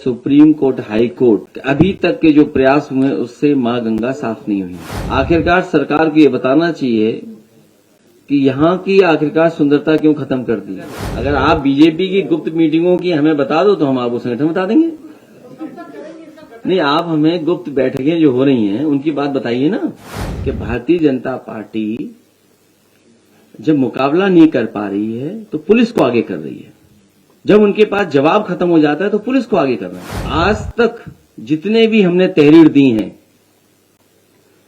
Supreme court, high court अभी तक के जो प्रयास हुए उससे मां गंगा साफ नहीं हुई। आखिरकार सरकार को ये बताना चाहिए कि यहाँ की आखिरकार सुंदरता क्यों खत्म कर दी। अगर आप बीजेपी की गुप्त मीटिंगों की हमें बता दो तो हम आपको संगठन बता देंगे। नहीं, आप हमें गुप्त बैठकें जो हो रही हैं उनकी बात बताइए ना, कि भारतीय जनता पार्टी जब मुकाबला नहीं कर पा रही है तो पुलिस को आगे कर रही है, जब उनके पास जवाब खत्म हो जाता है तो पुलिस को आगे कर रहा है। आज तक जितने भी हमने तहरीर दी हैं,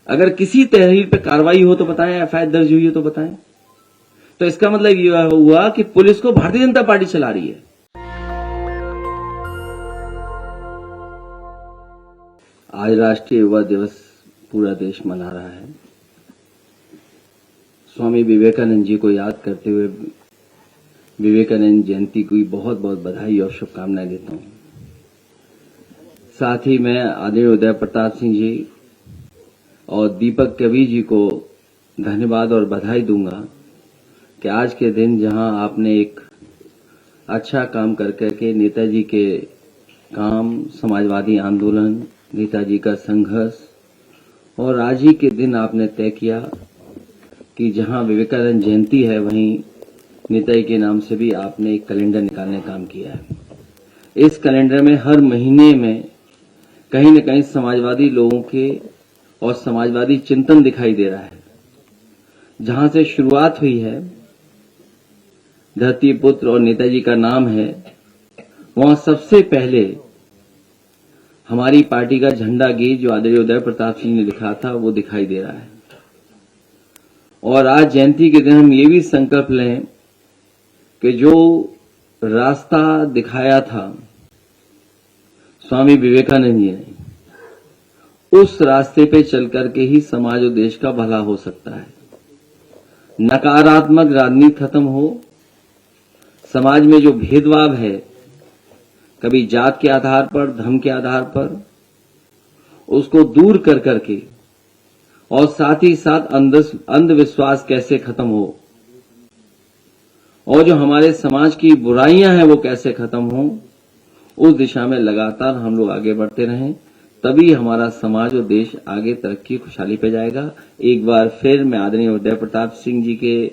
अगर किसी तहरीर पे कार्रवाई हो तो बताएं, एफआईआर दर्ज हुई हो तो बताएं। तो इसका मतलब यह हुआ कि पुलिस को भारतीय जनता पार्टी चला रही है। आज राष्ट्रीय युवा दिवस पूरा देश मना रहा है। स्वामी विवेकानंद जी को याद करते हुए विवेकानंद जयंती की बहुत बहुत बधाई और शुभकामनाएं देता हूं। साथ ही मैं आदरणीय उदय प्रताप सिंह जी और दीपक कवि जी को धन्यवाद और बधाई दूंगा कि आज के दिन जहां आपने एक अच्छा काम कर करके नेताजी के काम, समाजवादी आंदोलन, नेताजी का संघर्ष, और आज ही के दिन आपने तय किया कि जहां विवेकानंद जयंती है वहीं नेताजी के नाम से भी आपने एक कैलेंडर निकालने का काम किया है। इस कैलेंडर में हर महीने में कहीं न कहीं समाजवादी लोगों के और समाजवादी चिंतन दिखाई दे रहा है। जहां से शुरुआत हुई है, धरती पुत्र और नेताजी का नाम है, वहां सबसे पहले हमारी पार्टी का झंडा गीत जो आदरणीय उदय प्रताप सिंह ने लिखा था वो दिखाई दे रहा है। और आज जयंती के दिन हम ये भी संकल्प लें कि जो रास्ता दिखाया था स्वामी विवेकानंद जी ने, उस रास्ते पे चल करके ही समाज और देश का भला हो सकता है। नकारात्मक राजनीति खत्म हो, समाज में जो भेदभाव है, कभी जात के आधार पर, धर्म के आधार पर, उसको दूर कर करके, और साथ ही साथ अंधविश्वास कैसे खत्म हो, और जो हमारे समाज की बुराइयां हैं वो कैसे खत्म हो, उस दिशा में लगातार हम लोग आगे बढ़ते रहें, तभी हमारा समाज और देश आगे तरक्की खुशहाली पे जाएगा। एक बार फिर मैं आदरणीय उदय प्रताप सिंह जी के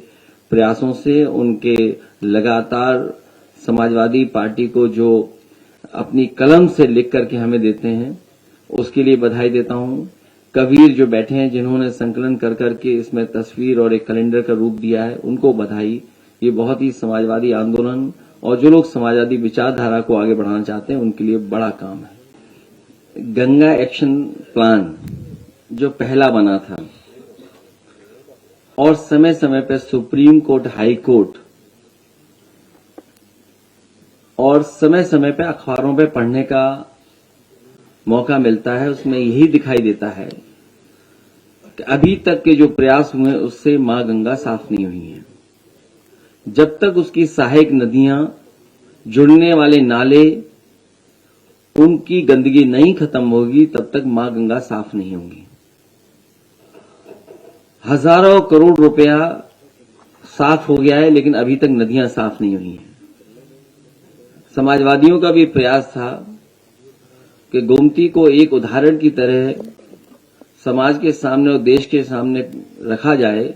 प्रयासों से, उनके लगातार समाजवादी पार्टी को जो अपनी कलम से लिख करके हमें देते हैं उसके लिए बधाई देता हूं। कबीर जो बैठे हैं, जिन्होंने संकलन कर करके इसमें तस्वीर और एक कैलेंडर का रूप दिया है, उनको बधाई। ये बहुत ही समाजवादी आंदोलन और जो लोग समाजवादी विचारधारा को आगे बढ़ाना चाहते हैं उनके लिए बड़ा काम है। गंगा एक्शन प्लान जो पहला बना था और समय समय पर सुप्रीम कोर्ट, हाई कोर्ट और समय समय पर अखबारों में पढ़ने का मौका मिलता है, उसमें यही दिखाई देता है कि अभी तक के जो प्रयास हुए उससे मां गंगा साफ नहीं हुई है। जब तक उसकी सहायक नदियां, जुड़ने वाले नाले, उनकी गंदगी नहीं खत्म होगी तब तक मां गंगा साफ नहीं होगी। हजारों करोड़ रुपया साफ हो गया है लेकिन अभी तक नदियां साफ नहीं हुई हैं। समाजवादियों का भी प्रयास था कि गोमती को एक उदाहरण की तरह समाज के सामने और देश के सामने रखा जाए,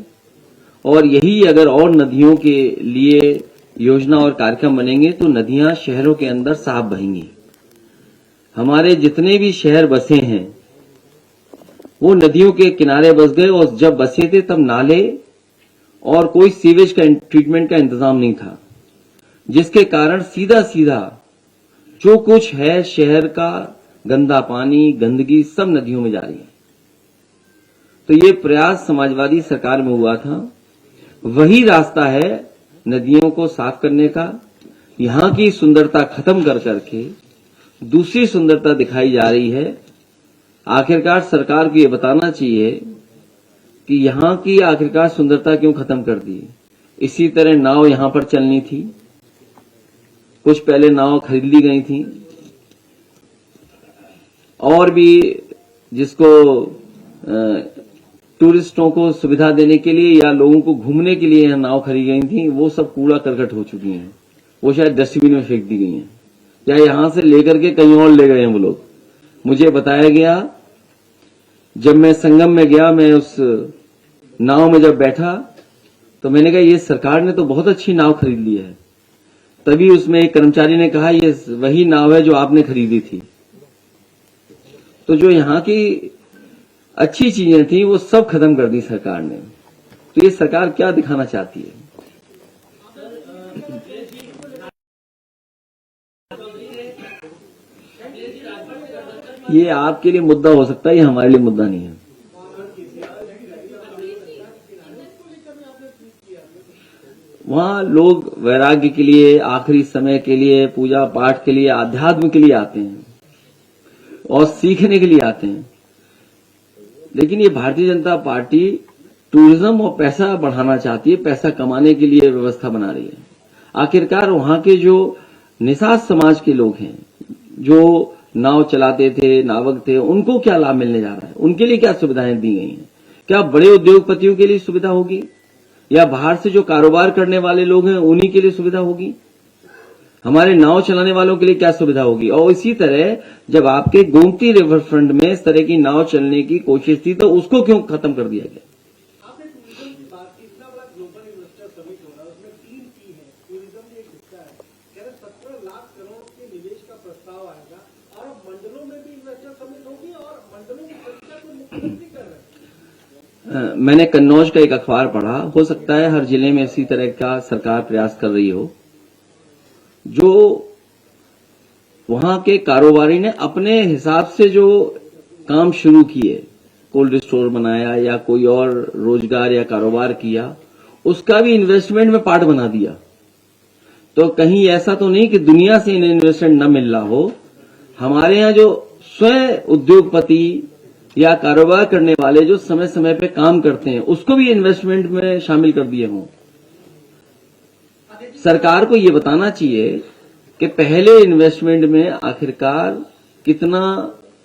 और यही अगर और नदियों के लिए योजना और कार्यक्रम बनेंगे तो नदियां शहरों के अंदर साफ बहेंगी। हमारे जितने भी शहर बसे हैं वो नदियों के किनारे बस गए, और जब बसे थे तब नाले और कोई सीवेज का ट्रीटमेंट का इंतजाम नहीं था, जिसके कारण सीधा सीधा जो कुछ है शहर का गंदा पानी, गंदगी सब नदियों में जा रही है। तो ये प्रयास समाजवादी सरकार में हुआ था, वही रास्ता है नदियों को साफ करने का। यहां की सुंदरता खत्म कर करके दूसरी सुंदरता दिखाई जा रही है। आखिरकार सरकार को ये बताना चाहिए कि यहां की आखिरकार सुंदरता क्यों खत्म कर दी। इसी तरह नाव यहां पर चलनी थी, कुछ पहले नाव खरीद ली गई थी, और भी जिसको टूरिस्टों को सुविधा देने के लिए या लोगों को घूमने के लिए यहां नाव खरीदी गई थी, वो सब कूड़ा करकट हो चुकी हैं, वो शायद डस्टबिन में फेंक दी गई हैं। या यहां से लेकर के कहीं और ले गए हैं वो लोग। मुझे बताया गया, जब मैं संगम में गया, मैं उस नाव में जब बैठा तो मैंने कहा ये सरकार ने तो बहुत अच्छी नाव खरीद ली है। तभी उसमें एक कर्मचारी ने कहा ये वही नाव है जो आपने खरीदी थी। तो जो यहां की अच्छी चीजें थी वो सब खत्म कर दी सरकार ने। तो ये सरकार क्या दिखाना चाहती है? ये आपके लिए मुद्दा हो सकता है, ये हमारे लिए मुद्दा नहीं है। वहां लोग वैराग्य के लिए, आखिरी समय के लिए, पूजा पाठ के लिए, आध्यात्म के लिए आते हैं और सीखने के लिए आते हैं। लेकिन ये भारतीय जनता पार्टी टूरिज्म और पैसा बढ़ाना चाहती है, पैसा कमाने के लिए व्यवस्था बना रही है। आखिरकार वहां के जो निषाद समाज के लोग हैं, जो नाव चलाते थे, नावक थे, उनको क्या लाभ मिलने जा रहा है? उनके लिए क्या सुविधाएं दी गई हैं? क्या बड़े उद्योगपतियों के लिए सुविधा होगी या बाहर से जो कारोबार करने वाले लोग हैं उन्हीं के लिए सुविधा होगी? हमारे नाव चलाने वालों के लिए क्या सुविधा होगी? और इसी तरह जब आपके गोमती रिवर फ्रंट में इस तरह की नाव चलने की कोशिश थी तो उसको क्यों खत्म कर दिया गया? आपने टूरिज्म की बात की, इतना बड़ा ग्लोबल इन्वेस्टर समिट हो रहा है, उसमें 3 की है, टूरिज्म भी एक हिस्सा है। कह रहे 17 लाख करोड़ के निवेश का प्रस्ताव आएगा और अब मंडलों में भी इन्वेस्टर समिट होगी और मंडलों की संख्या को मुख्यमंत्री कर रहे हैं। मैंने कन्नौज का एक अखबार पढ़ा, हो सकता है हर जिले में इसी तरह का सरकार प्रयास कर रही हो। जो वहां के कारोबारी ने अपने हिसाब से जो काम शुरू किए, कोल्ड स्टोर बनाया या कोई और रोजगार या कारोबार किया, उसका भी इन्वेस्टमेंट में पार्ट बना दिया। तो कहीं ऐसा तो नहीं कि दुनिया से इन्हें इन्वेस्टमेंट न मिल रहा हो। हमारे यहां जो स्वयं उद्योगपति या कारोबार करने वाले जो समय समय पे काम करते हैं उसको भी इन्वेस्टमेंट में शामिल कर दिए हों। सरकार को ये बताना चाहिए कि पहले इन्वेस्टमेंट में आखिरकार कितना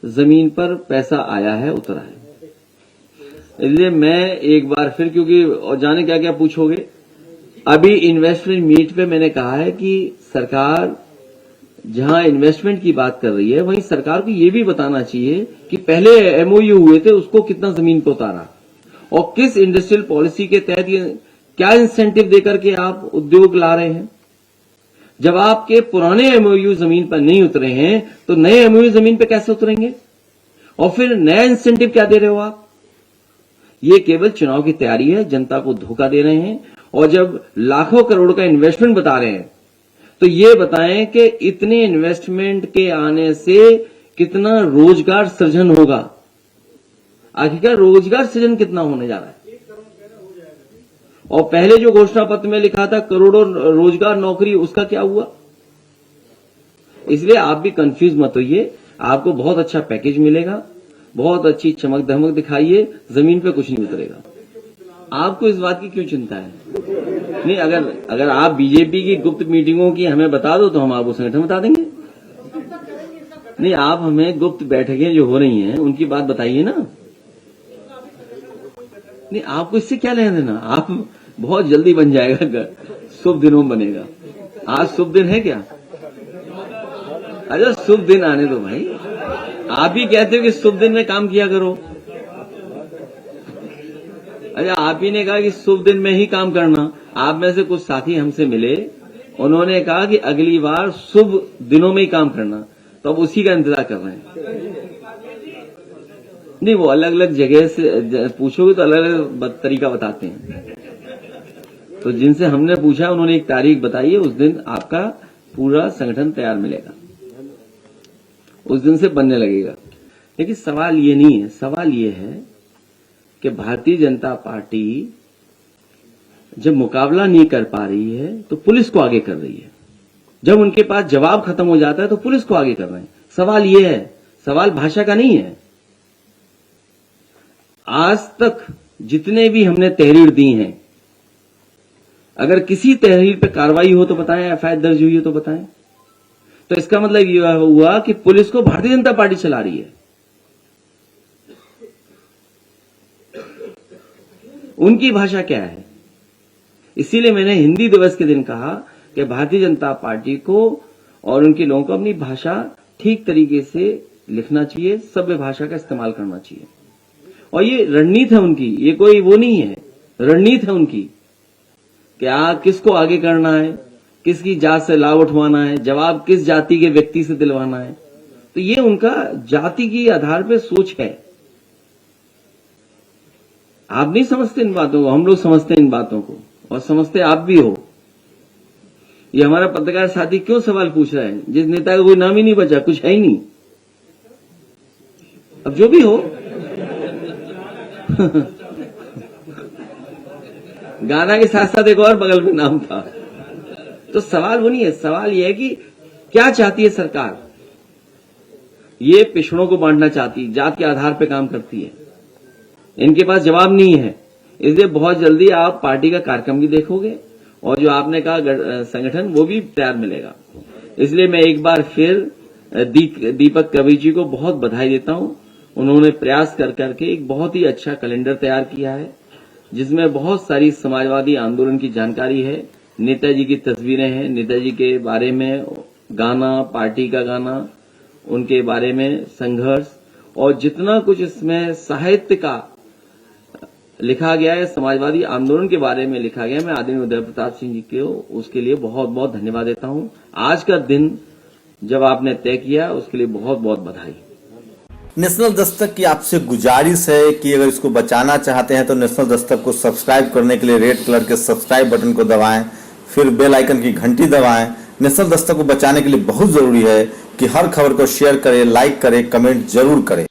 जमीन पर पैसा आया है, उतरा है। इसलिए मैं एक बार फिर, क्योंकि और जाने क्या क्या पूछोगे, अभी इन्वेस्टमेंट मीट पे मैंने कहा है कि सरकार जहां इन्वेस्टमेंट की बात कर रही है वहीं सरकार को यह भी बताना चाहिए कि पहले एमओयू हुए थे उसको कितना जमीन पर उतारा और किस इंडस्ट्रियल पॉलिसी के तहत ये क्या इंसेंटिव देकर के आप उद्योग ला रहे हैं। जब आपके पुराने एमओयू जमीन पर नहीं उतरे हैं तो नए एमओयू जमीन पर कैसे उतरेंगे? और फिर नया इंसेंटिव क्या दे रहे हो आप? ये केवल चुनाव की तैयारी है, जनता को धोखा दे रहे हैं। और जब लाखों करोड़ का इन्वेस्टमेंट बता रहे हैं तो ये बताएं कि इतने इन्वेस्टमेंट के आने से कितना रोजगार सृजन होगा। आखिरकार रोजगार सृजन कितना होने जा रहा है? और पहले जो घोषणा पत्र में लिखा था करोड़ों रोजगार नौकरी, उसका क्या हुआ? इसलिए आप भी कंफ्यूज मत होइए, आपको बहुत अच्छा पैकेज मिलेगा, बहुत अच्छी चमक धमक दिखाइए, जमीन पे कुछ नहीं उतरेगा। आपको इस बात की क्यों चिंता है? नहीं, अगर आप बीजेपी की गुप्त मीटिंगों की हमें बता दो तो हम आपको संगठन बता देंगे। नहीं, आप हमें गुप्त बैठकें जो हो रही हैं उनकी बात बताइए ना। नहीं, आपको इससे क्या लेना देना? आप बहुत जल्दी बन जाएगा, शुभ दिनों में बनेगा। आज शुभ दिन है क्या? अच्छा, शुभ दिन आने दो भाई। आप ही कहते हो कि शुभ दिन में काम किया करो। अच्छा, आप ही ने कहा कि शुभ दिन में ही काम करना। आप में से कुछ साथी हमसे मिले, उन्होंने कहा कि अगली बार शुभ दिनों में ही काम करना, तो अब उसी का इंतजार कर रहे हैं। नहीं, वो अलग अलग जगह से पूछोगे तो अलग अलग तरीका बताते हैं। तो जिनसे हमने पूछा उन्होंने एक तारीख बताई है, उस दिन आपका पूरा संगठन तैयार मिलेगा, उस दिन से बनने लगेगा। लेकिन सवाल ये नहीं है, सवाल ये है कि भारतीय जनता पार्टी जब मुकाबला नहीं कर पा रही है तो पुलिस को आगे कर रही है। जब उनके पास जवाब खत्म हो जाता है तो पुलिस को आगे कर रहे हैं। सवाल ये है, सवाल भाषा का नहीं है। आज तक जितने भी हमने तहरीर दी हैं, अगर किसी तहरीर पे कार्रवाई हो तो बताएं, एफआईआर दर्ज हुई हो तो बताएं। तो इसका मतलब यह हुआ कि पुलिस को भारतीय जनता पार्टी चला रही है। उनकी भाषा क्या है? इसीलिए मैंने हिंदी दिवस के दिन कहा कि भारतीय जनता पार्टी को और उनके लोगों को अपनी भाषा ठीक तरीके से लिखना चाहिए, सभ्य भाषा का इस्तेमाल करना चाहिए। और ये रणनीति है उनकी, ये कोई वो नहीं है, रणनीति है उनकी क्या किसको आगे करना है, किसकी जात से लाभ उठवाना है, जवाब किस जाति के व्यक्ति से दिलवाना है। तो ये उनका जाति की आधार पे सोच है। आप नहीं समझते इन बातों को, हम लोग समझते हैं इन बातों को, और समझते आप भी हो। ये हमारा पत्रकार साथी क्यों सवाल पूछ रहा है, जिस नेता का कोई नाम ही नहीं बचा, कुछ है ही नहीं। अब जो भी हो गाना के साथ साथ एक और बगल में नाम था। तो सवाल वो नहीं है, सवाल यह है कि क्या चाहती है सरकार। ये पिछड़ों को बांटना चाहती है, जात के आधार पर काम करती है। इनके पास जवाब नहीं है, इसलिए बहुत जल्दी आप पार्टी का कार्यक्रम भी देखोगे और जो आपने कहा संगठन, वो भी तैयार मिलेगा। इसलिए मैं एक बार फिर दीपक कवि जी को बहुत बधाई देता हूं। उन्होंने प्रयास कर करके एक बहुत ही अच्छा कैलेंडर तैयार किया है, जिसमें बहुत सारी समाजवादी आंदोलन की जानकारी है, नेताजी की तस्वीरें हैं, नेताजी के बारे में गाना, पार्टी का गाना, उनके बारे में संघर्ष, और जितना कुछ इसमें साहित्य का लिखा गया है, समाजवादी आंदोलन के बारे में लिखा गया है, मैं आदरणीय उदय प्रताप सिंह जी को उसके लिए बहुत बहुत धन्यवाद देता हूं। आज का दिन जब आपने तय किया, उसके लिए बहुत बहुत बधाई। नेशनल दस्तक की आपसे गुजारिश है कि अगर इसको बचाना चाहते हैं तो नेशनल दस्तक को सब्सक्राइब करने के लिए रेड कलर के सब्सक्राइब बटन को दबाएं, फिर बेल आइकन की घंटी दबाएं। नेशनल दस्तक को बचाने के लिए बहुत जरूरी है कि हर खबर को शेयर करें, लाइक करें, कमेंट जरूर करें।